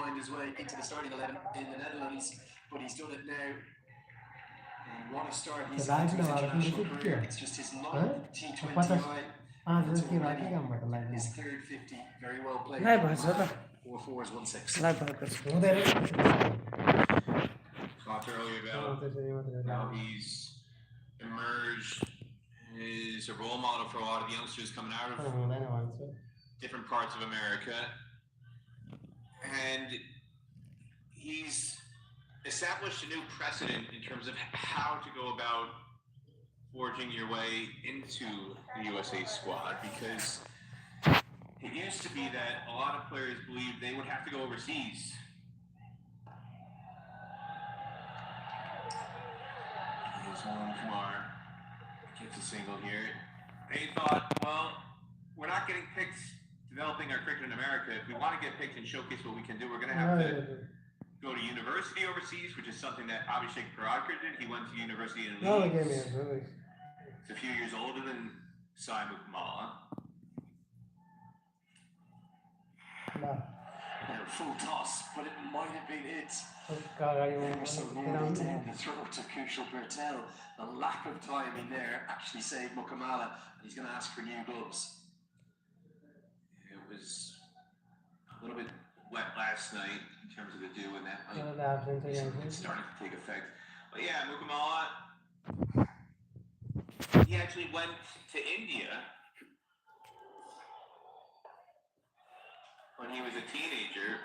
find his way into the starting 11 in the Netherlands, but he's done it now. And what a start he's had to his international career. It's just his 9th T20I. His third 50, very well played. 4-4 is 1-6. Talked earlier about how he's emerged as a role model for a lot of youngsters coming out of different parts of America. And he's established a new precedent in terms of how to go about forging your way into the USA squad, because it used to be that a lot of players believed they would have to go overseas. Here's Kumar gets a single here. They thought, well, we're not getting picked developing our cricket in America. If we want to get picked and showcase what we can do, we're going to have to go to university overseas, which is something that Bibek Tharu did. He went to university in Leeds. He's a few years older than Simon Kumar. Full toss, but it might have been it. So nearly down the throat of Kushal Patel. The lack of timing there actually saved Mukamala, and he's going to ask for new gloves. It was a little bit wet last night in terms of the dew, and that might it's starting to take effect. But yeah, Mukamala, he actually went to India when he was a teenager.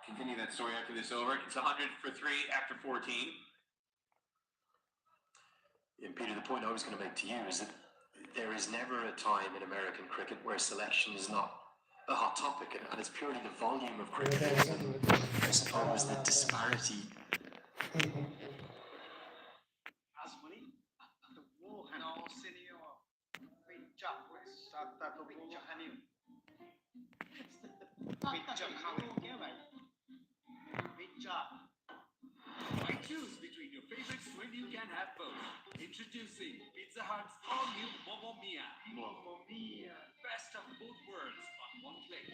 Continue that story after this over. It's 100 for 3 after 14. And Peter, the point I was going to make to you is that there is never a time in American cricket where selection is not a hot topic, and it's purely the volume of cricket. I suppose the disparity. Why choose between your favorites when you can have both? Introducing Pizza Hut's all-new Momo Mia. Momo Mia. Best of both worlds on one plate.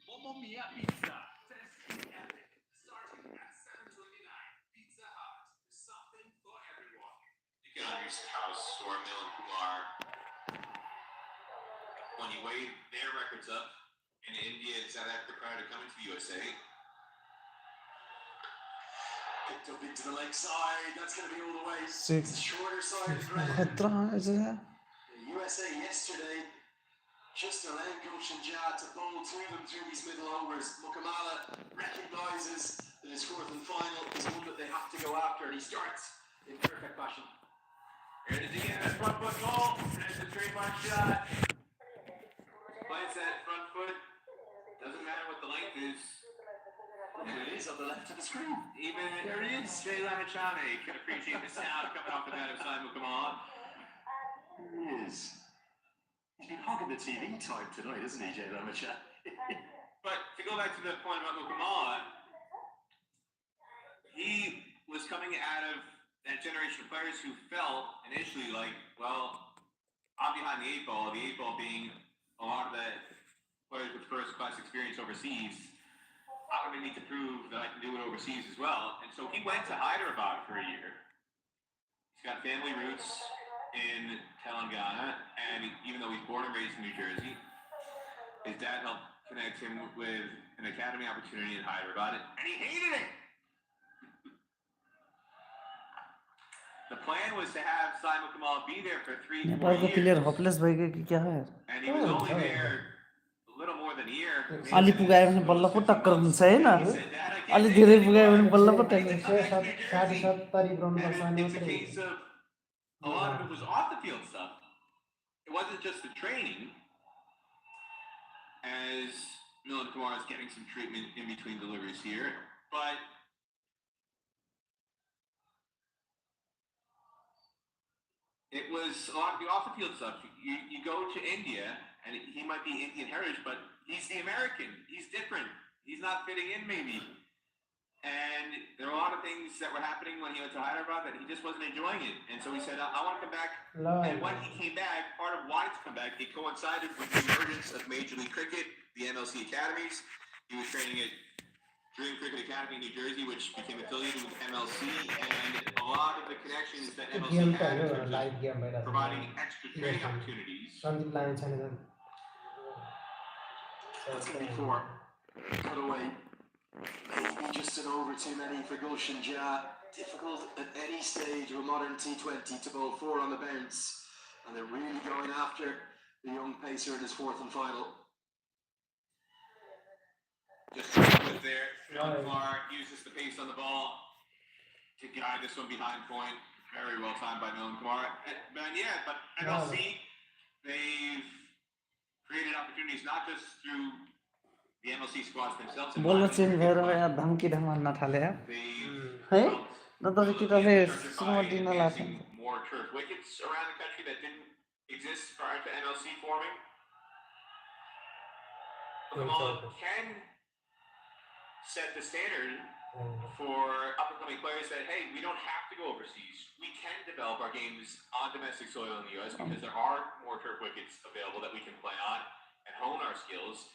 Momo Mia Pizza. Tasty epic. Starting at $7.29. Pizza Hut. Something for everyone. You can understand how Storm Mill and Kumar, when you weigh their records up in India and South Africa prior to coming to the USA, picked up into the leg side. That's going to be all the way. It's the shorter side of the ground. The USA yesterday just allowed Gulshan Jah to bowl to them through these middle overs. Mukamala recognises that his 4th and final is one that they have to go after, and he starts in perfect fashion. Here it is again, that front foot goal. There's the trademark shot. Plants that front foot. Doesn't matter what the length is. There it is on the left of the screen. Even there it is. Jay Lamachane can appreciate the sound coming off the bat of Simon Kumar. He is. He's been hogging the TV time tonight, isn't he, Jay Lamachane? But to go back to the point about Mukamala, he was coming out of that generation of players who felt initially like, well, I'm behind the 8 ball being a lot of the players with first-class experience overseas. I'm going to need to prove that I can do it overseas as well. And so he went to Hyderabad for a year. He's got family roots in Telangana, and even though he's born and raised in New Jersey, his dad helped connect him with an academy opportunity in Hyderabad, and he hated it. The plan was to have Simon Kumar be there for 3 years. And he was only there a little more than a year. Ali pugayo भने बल्ल पो टक्कर हुन्छ हैन अलि धेरै पुगायो भने बल्ल पो टक्कर And it's a case of a lot of it was off the field stuff. It wasn't just the training, as Milan Kumar is getting some treatment in between deliveries here, but it was a lot of the off the field stuff. You go to India, and he might be Indian heritage, but he's the American. He's different. He's not fitting in, maybe. And there are a lot of things that were happening when he went to Hyderabad that he just wasn't enjoying it. And so he said, I want to come back. And when he came back, part of wanting to come back, it coincided with the emergence of Major League Cricket, the MLC academies. He was training at Dream Cricket Academy, New Jersey, which became affiliated with MLC, and a lot of the connections that MLC had in terms of providing extra training opportunities. That's going to be 4. Cut away. Maybe just an over too many for Gulshan Jha. Difficult at any stage of a modern T20 to bowl 4 on the bounce. And they're really going after the young pacer in his 4th and final. Just with there, Kumar uses the pace on the ball to guide this one behind point. Very well timed by Milan Kumar. But MLC, they've created opportunities not just through the MLC squads themselves. बोल्न change भएर यहाँ धम्की धमान्न थाले है नत्र चाहिँ केटाले सुरुमा दिन लाग्छ More turf wickets around the country that didn't exist prior to MLC forming. Kamal can set the standard for up-and-coming players that, hey, we don't have to go overseas. We can develop our games on domestic soil in the U.S. because there are more turf wickets available that we can play on and hone our skills.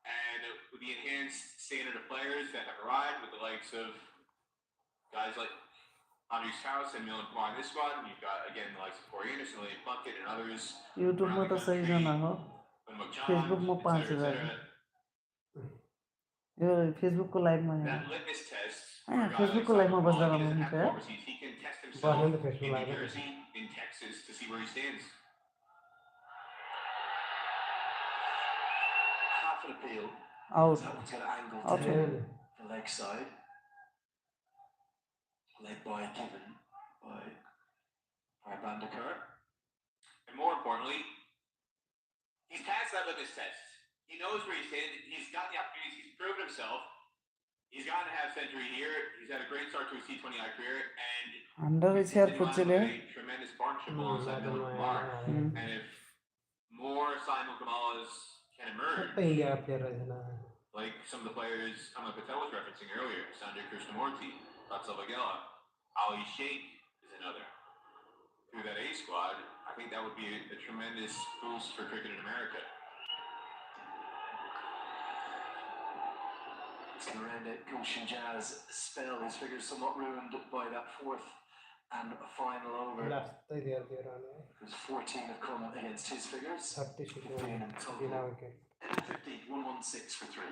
And with the enhanced standard of players that have arrived with the likes of guys like Andres House and Milan Kumar in this squad, and you've got, again, the likes of Corey Anderson, William Plunkett, and others. YouTube में तो सही जाना हो Facebook में 5,000 यो Facebook को live में That litmus test. Facebook को live में बस जाना मुझे है He can test himself in New Jersey, in Texas, to see where he stands. Half an appeal. out That one's got an angle out to the leg side. Led by Given by Bandekar. And more importantly, he's passed that litmus test. He knows where he stands. He's got the opportunities. He's proven himself. He's gotten a half century here. He's had a great start to his T20I career, and under his hair put a tremendous partnership alongside Milan Kumar. And if more Simon Kamalas can emerge, like some of the players Ahmed Patel was referencing earlier, Sanjay Krishnamurti, Vatsal Vagela, Ali Sheikh is another. Through that A squad, I think that would be a tremendous boost for cricket in America. It's going to round out Gulshan Jha's spell. His figures somewhat ruined by that 4th and final over. Because 14 have come against his figures. 15 in total. 15, 116 for 3.